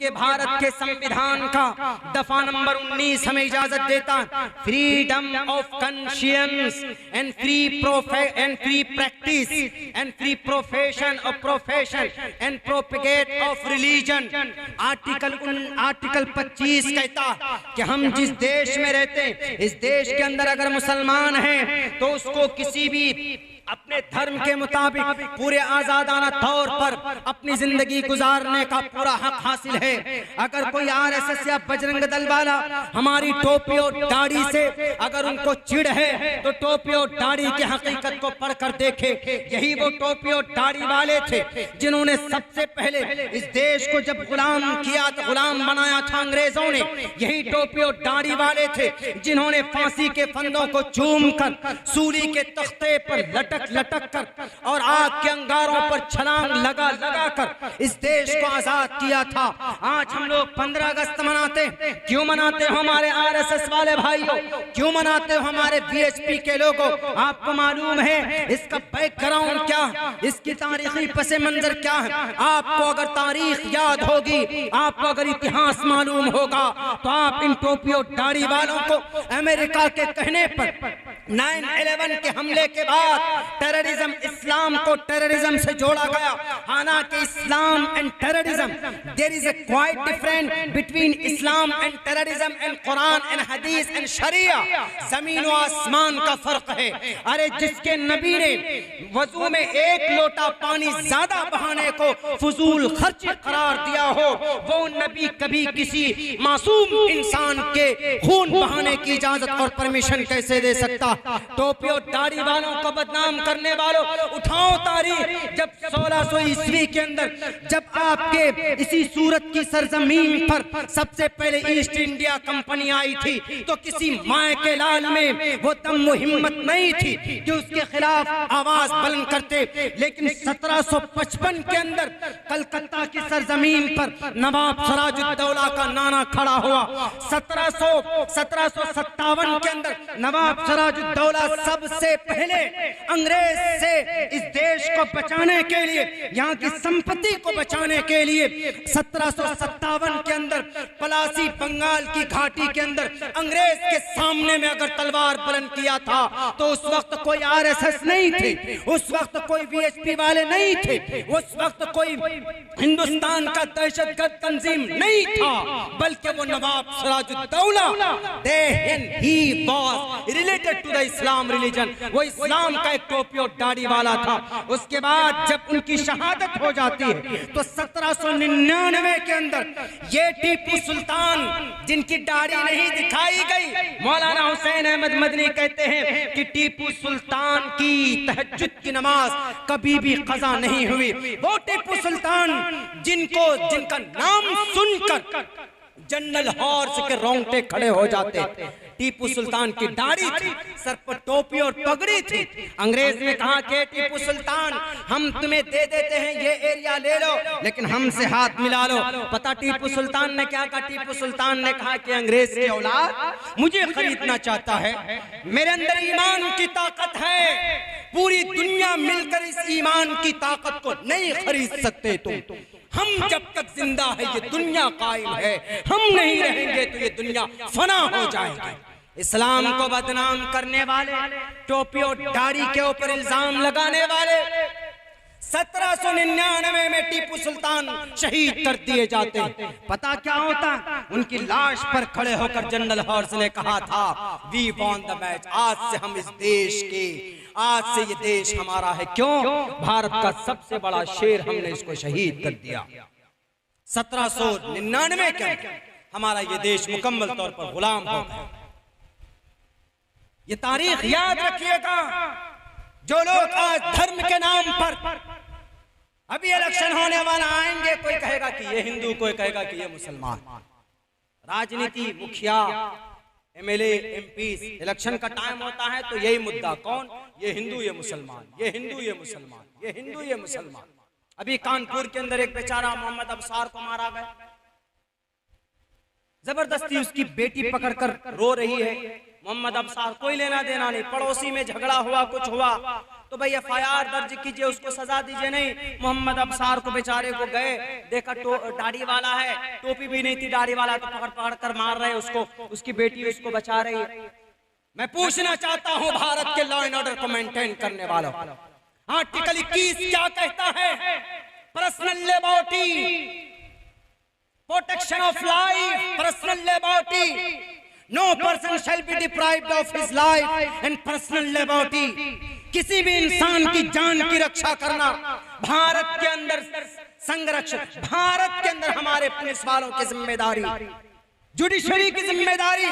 क्योंकि भारत के संविधान का दफा नंबर 19 हमें इजाजत देता, freedom of conscience and free practice and free profession and propagate of religion. Article 25 कहता कि हम जिस देश में रहते हैं, इस देश के अंदर अगर मुसलमान हैं तो उसको किसी भी अपने धर्म के मुताबिक पूरे आजादाना तौर पर अपनी जिंदगी गुजारने का पूरा हक हासिल है। अगर कोई आरएसएस या बजरंग दल वाला हमारी टोपी और दाढ़ी से अगर उनको चिढ़ है तो टोपी और दाढ़ी की हकीकत को पढ़कर देखे। यही वो टोपी और दाढ़ी वाले थे जिन्होंने सबसे पहले इस देश को जब गुलाम किया तो गुलाम बनाया था अंग्रेजों ने। यही टोपी और दाढ़ी वाले थे जिन्होंने फांसी के फंदों को चूम कर सूली के तख्ते पर लटक कर और आग के अंगारों पर छलांग लगा कर इस देश को आजाद किया था। आज हम लोग 15 अगस्त मनाते, क्यों मनाते हो हमारे आरएसएस वाले भाइयों, क्यों मनाते हो हमारे बीएचपी के लोगों? आपको मालूम है इसका बैकग्राउंड क्या, इसकी तारीखी पसे मंजर क्या है? आपको अगर तारीख याद होगी, आपको अगर इतिहास मालूम होगा तो आप इन टोपी और दाढ़ी वालों को अमेरिका के कहने पर 9/11 के हमले के बाद टेररिज्म, इस्लाम को टेररिज्म से जोड़ा गया। हालांकि Islam and terrorism, there is a quite different between Islam and terrorism and Quran and hadith and sharia. जमीन और आसमान का फर्क है। अरे जिसके नबी ने वजू में 1 लोटा पानी ज्यादा बहाने को फजूल खर्च करार दिया हो, वो नबी कभी किसी मासूम इंसान के खून बहाने की इजाजत और परमिशन कैसे दे सकता? टोपी और दाढ़ी वालों को बदनाम करने वालों, उठाओ तारीख। जब 1600 ईस्वी के अंदर जब आपके इसी सूरत की सरजमीन पर सबसे पहले ईस्ट इंडिया कंपनी आई थी तो किसी माए के लाल में वो दम वो हिम्मत नहीं थी कि उसके खिलाफ आवाज बुलंद करते। लेकिन 1755 के अंदर कलकत्ता की सरजमीन पर नवाब सिराजुद्दौला का नाना खड़ा हुआ। 1757 के अंदर नवाब सिराजुद्दौला सबसे पहले अंग्रेज से इस देश को बचाने के लिए, यहाँ की संपत्ति को बचाने के लिए 1757 के अंदर पलासी बंगाल की घाटी के अंदर अंग्रेज के सामने में अगर तलवार बुलंद किया था तो उस वक्त कोई आरएसएस नहीं थे, उस वक्त कोई बीएचपी वाले नहीं थे, उस वक्त कोई हिंदुस्तान का दहशतगर्द तंजीम नहीं था, बल्कि वो नवाब सिराजुद्दौला ही was related to the Islam religion. वो इस्लाम का एक टोपी और दाढ़ी वाला था। उसके बाद जब उनकी शहादत हो जाती है तो 1799 के अंदर ये टीपू सुल्तान जिनकी दाढ़ी नहीं दिखाई गई, मौलाना हुसैन अहमद मदनी कहते हैं कि टीपू सुल्तान की तहज्जुद की नमाज कभी भी कज़ा नहीं हुई। वो टीपू सुल्तान जिनका नाम सुनकर जनरल हॉर्स के रोंगटे खड़े हो जाते। टीपू सुल्तान की दाढ़ी थी, सर पर टोपी और पगड़ी थी। अंग्रेज ने कहा कि टीपू सुल्तान हम तुम्हें दे देते हैं, ये एरिया ले लो, लेकिन हमसे हाथ मिला लो। पता टीपू सुल्तान ने क्या कहा? टीपू सुल्तान ने कहा कि अंग्रेज की औलाद मुझे खरीदना चाहता है, मेरे अंदर ईमान की ताकत है, पूरी दुनिया मिलकर इस ईमान की ताकत को नहीं खरीद सकते तुम। हम जब तक जिंदा है ये दुनिया कायम है, हम नहीं रहेंगे तो ये दुनिया फना हो जाएगी। इस्लाम को बदनाम करने वाले, टोपी और दाढ़ी के ऊपर इल्जाम लगाने वाले 1799 में टीपू सुल्तान शहीद कर दिए जाते। पता क्या होता? उनकी लाश पर खड़े होकर जनरल हॉर्स ने कहा था, वी वॉन द मैच। आज से हम इस देश के, आज से ये देश हमारा है। क्यों? भारत का सबसे बड़ा शेर हमने इसको शहीद कर दिया। 1799 के अंदर हमारा ये देश मुकम्मल तौर पर गुलाम हो गया। ये तारीख याद रखिएगा। जो लोग आज धर्म के नाम पर, अभी इलेक्शन होने वाला, आएंगे, कोई कहेगा कि ये हिंदू, कोई कहेगा कि ये मुसलमान। राजनीति, मुखिया, एमएलए, एमपी, इलेक्शन का टाइम होता है तो यही मुद्दा, कौन? ये हिंदू, ये मुसलमान, ये हिंदू, ये मुसलमान, ये हिंदू, ये मुसलमान। अभी कानपुर के अंदर एक बेचारा मोहम्मद अबसार को मारा गया, जबरदस्ती उसकी बेटी पकड़कर रो रही है। मोहम्मद अबसार, कोई लेना देना नहीं, पड़ोसी में झगड़ा हुआ, कुछ हुआ, तो भाई FIR दर्ज कीजिए, उसको सजा दीजिए। नहीं, मोहम्मद अबसार को बेचारे को गए, देखा दाढ़ी वाला है, टोपी भी नहीं थी, दाढ़ी वाला, तो पकड़ पकड़ कर मार रहे उसको, उसकी बेटी उसको बचा रही है। मैं पूछना चाहता हूं भारत के लॉ एंड ऑर्डर को मेंटेन करने वालों, आर्टिकल 21 क्या कहता है? Personal liberty, protection of life, personal liberty, no person shall be deprived of his life and personal liberty. किसी भी इंसान की जान की रक्षा करना भारत के अंदर संरक्षण, भारत के अंदर हमारे पुलिस वालों की जिम्मेदारी, जुडिशरी की जिम्मेदारी।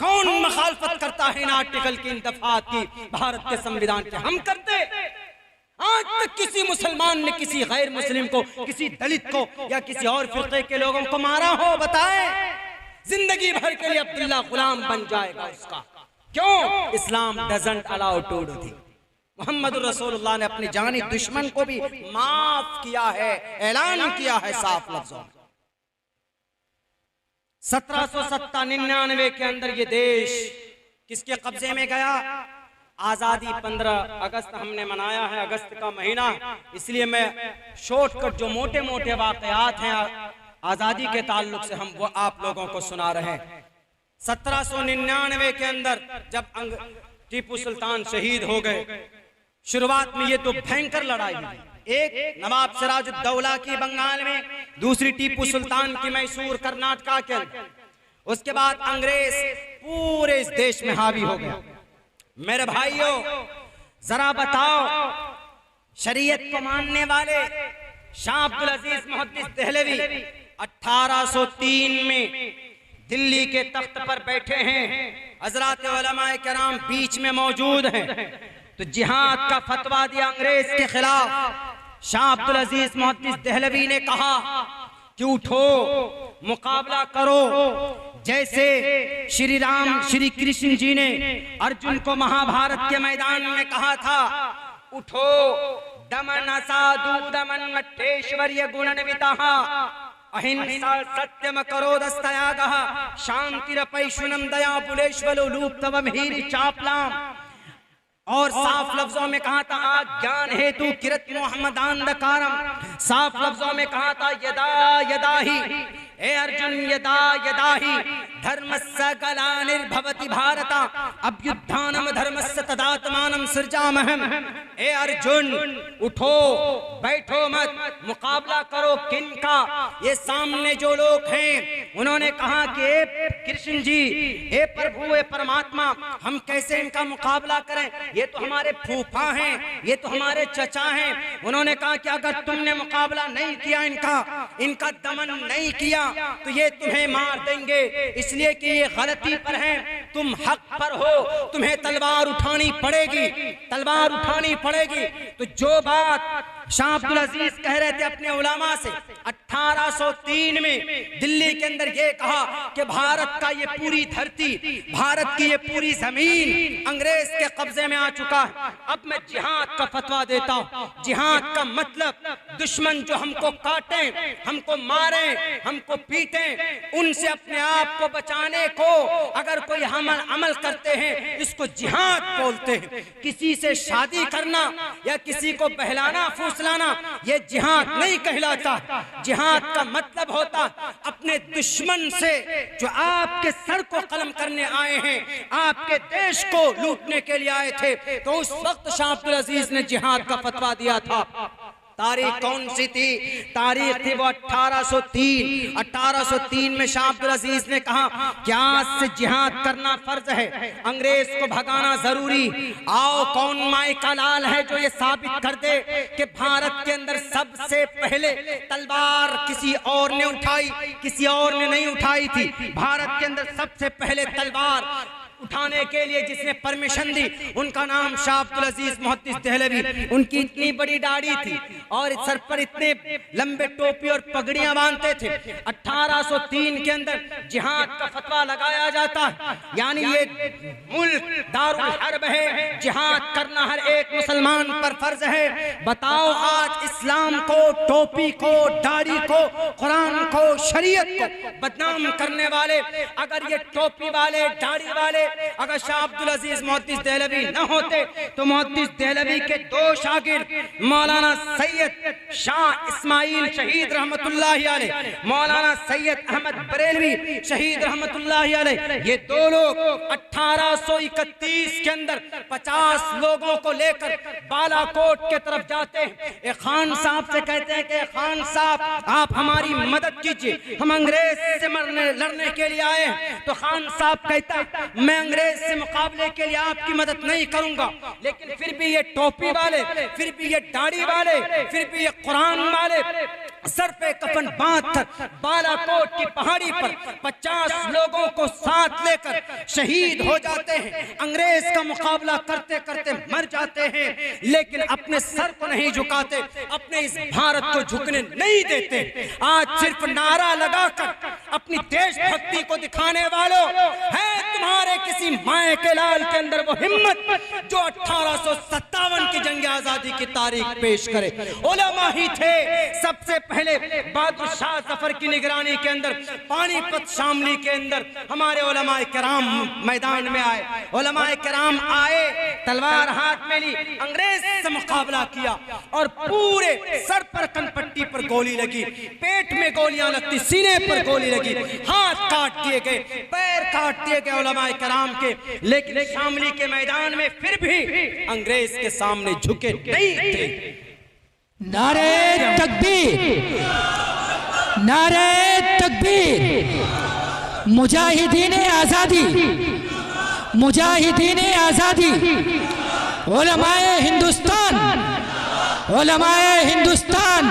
कौन मुखालफत करता है इन आर्टिकल की, इन दफात की, भारत के संविधान के? हम करते। आज तक किसी मुसलमान ने किसी गैर मुस्लिम को, किसी दलित को या किसी और फिरके के लोगों को मारा हो? बताएं। जिंदगी भर के लिए अब्दुल्ला गुलाम बन जाएगा उसका। क्यों? Islam doesn't allow to do thing. Muhammad Rasulullah ने अपने जानी दुश्मन को भी माफ किया है, ऐलान किया है साफ लफ्जों में। 1799 के अंदर ये देश किसके कब्जे में गया? आजादी 15 अगस्त हमने मनाया है, अगस्त का महीना, इसलिए मैं शॉर्टकट जो मोटे मोटे वाकयात हैं आजादी के ताल्लुक से हम वो आप लोगों को सुना रहे हैं। 1799 के अंदर जब टीपू सुल्तान शहीद हो गए, शुरुआत में ये तो भयंकर लड़ाई हुई, एक नवाब सिराजुद्दौला की बंगाल में, दूसरी टीपू सुल्तान की मैसूर कर्नाटका के अंदर। उसके बाद अंग्रेज पूरे इस देश में हावी हो गया। मेरे भाइयों जरा बताओ, शरीयत को मानने वाले शाह अब्दुल अजीज मुहद्दिस देहलवी 1803 में दिल्ली के तख्त पर बैठे हैं, हजरात उलमाए किराम बीच में मौजूद हैं, तो जिहाद का फतवा दिया अंग्रेज के खिलाफ। शाह अब्दुल अजीज मुहद्दिस देहलवी ने कहा कि उठो, मुकाबला करो, जैसे श्री राम श्री कृष्ण जी ने अर्जुन को महाभारत के मैदान में कहा था, उठो दमन असाधु दमन मट्ठेश्वर्य गुणन्वितः अहिंसा सत्यम करो दस्तयागः शांतिरपैशुनम दया बुलेश्वलो लूप्तवम हीरि चापलाम। और साफ लफ्जों में कहा था ज्ञान हेतु किरत मोहम्मदांधकारम। साफ लफ्जों में कहा था यदा यदा ही, ए अर्जुन यदा यदा ही धर्मस्य ग्लानिर्भवति भारत अभ्युत्थानम धर्मस्य तदात्मानं सृजामहम्। ए अर्जुन उठो, बैठो मत, मुकाबला करो। किनका? ये सामने जो लोग हैं उन्होंने कहा कि ए कृष्ण जी, ए प्रभु, ए परमात्मा, हम कैसे इनका मुकाबला करें? ये तो हमारे फूफा हैं, ये तो हमारे चचा हैं। उन्होंने कहा कि अगर तुमने मुकाबला नहीं किया, इनका दमन नहीं किया, तो ये तुम्हें मार देंगे, इसलिए कि ये गलती पर हैं, तुम हक पर हो, तुम्हें तलवार उठानी पड़ेगी, तलवार उठानी पड़ेगी। तो जो बात शाह अब्दुल अजीज कह रहे थे अपने उलमा से 1803 में दिल्ली के अंदर ये कहा कि भारत का ये पूरी धरती, भारत की ये पूरी जमीन अंग्रेज के कब्जे में आ चुका है। अब मैं जिहाद का फतवा देता हूँ। जिहाद का मतलब दुश्मन जो हमको काटे, हमको मारे, हमको पीटे, उनसे अपने आप को बचाने को अगर कोई हम अमल करते हैं, इसको जिहाद बोलते हैं। किसी से शादी करना या किसी को बहलाना फुसलाना ये जिहाद नहीं कहलाता। जिहाद का मतलब होता अपने दुश्मन से जो आपके सर को कलम करने आए हैं, आपके देश को लूटने के लिए आए थे, तो उस वक्त शाह अब्दुल अजीज ने जिहाद का फतवा दिया था। तारीख कौन सी थी? तारीख थी वो 1803। 1803 में शाह अब्दुल अजीज ने कहा कि आज से जिहाद करना फर्ज है, अंग्रेज को भगाना जरूरी। आओ कौन माई का लाल है जो ये साबित कर दे कि भारत के अंदर सबसे पहले तलवार किसी और ने उठाई, किसी और ने नहीं उठाई थी। भारत के अंदर सबसे पहले तलवार उठाने के लिए जिसने परमिशन दी, उनका नाम शाह अब्दुल अजीज मुहद्दिस देहलवी। उनकी इतनी बड़ी दाढ़ी थी और सर पर इतने लंबे टोपी और पगड़ियां बांधते थे। 1803 के अंदर जिहाद का फतवा लगाया जाता है, यानी ये मुल्क दारुल हर्ब है, जिहाद करना हर एक मुसलमान पर फर्ज है। बताओ आज इस्लाम को, टोपी को, दाढ़ी को, कुरान को, शरीयत को बदनाम करने वाले अगर ये टोपी वाले, दाढ़ी वाले, अगर शाह अब्दुल अजीज मुहद्दिस देहलवी न होते तो मुहद्दिस देहलवी के दो शागिर्द मौलाना सैयद शाह इस्माइल शहीद रहमतुल्लाहि अलैह, मौलाना सैयद अहमद बरेलवी शहीद रहमतुल्लाहि अलैह, ये दो लोग 1831 के अंदर 50 लोगों को लेकर बालाकोट के तरफ जाते हैं। एक खान साहब से कहते हैं कि खान साहब आप हमारी मदद कीजिए, हम अंग्रेज से लड़ने के लिए आए हैं। तो खान साहब कहता है मैं अंग्रेज से मुकाबले के लिए आपकी मदद नहीं करूंगा, लेकिन फिर भी ये टोपी वाले, फिर भी ये दाढ़ी वाले, फिर भी ये कुरान वाले सर पे कफन बांधकर बालाकोट की पहाड़ी पर 50 लोगों को साथ लेकर शहीद हो जाते हैं। अंग्रेज का मुकाबला करते करते मर जाते हैं, लेकिन अपने सर को नहीं झुकाते, अपने इस भारत को झुकने नहीं देते। आज सिर्फ नारा लगाकर अपनी देशभक्ति को दिखाने वालों है तुम्हारे किसी माए के लाल के अंदर वो हिम्मत जो 1857 की जंग आजादी की तारीख पेश करे। उलमा ही थे सबसे पहले बहादुर शाह जफर की निगरानी के अंदर पानीपत शामली के अंदर हमारे उलमाए किराम मैदान में आए। उलमाए किराम आए, तलवार हाथ में ली, अंग्रेज से मुकाबला किया और पूरे सर पर कनपट्टी पर गोली लगी, पेट में गोलियां लगती, सीने पर गोली लगी, हाथ काट दिए गए, पैर काट दिए गए उलमाए किराम के, लेकिन शामली के मैदान में फिर भी अंग्रेज के सामने झुके नहीं थे। नारे तकबीर, नारे तकबीर, मुजाहिदीन आजादी, मुजाहिदीन आजादी, उलमाए हिंदुस्तान, उलमाए हिंदुस्तान,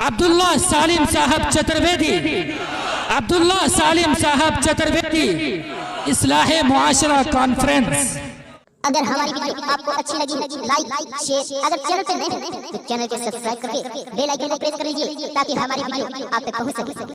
अब्दुल्ला सालिम साहब चतुर्वेदी, अब्दुल्ला सालिम साहब चतुर्वेदी, इस्लाहे मुआशरा कॉन्फ्रेंस। अगर हमारी वीडियो आपको अच्छी लगी लाइक शेयर, अगर चैनल पे नए हैं तो चैनल को सब्सक्राइब करके बेल आइकन को प्रेस कर लीजिए ताकि हमारी वीडियो आप तक पहुंच सके।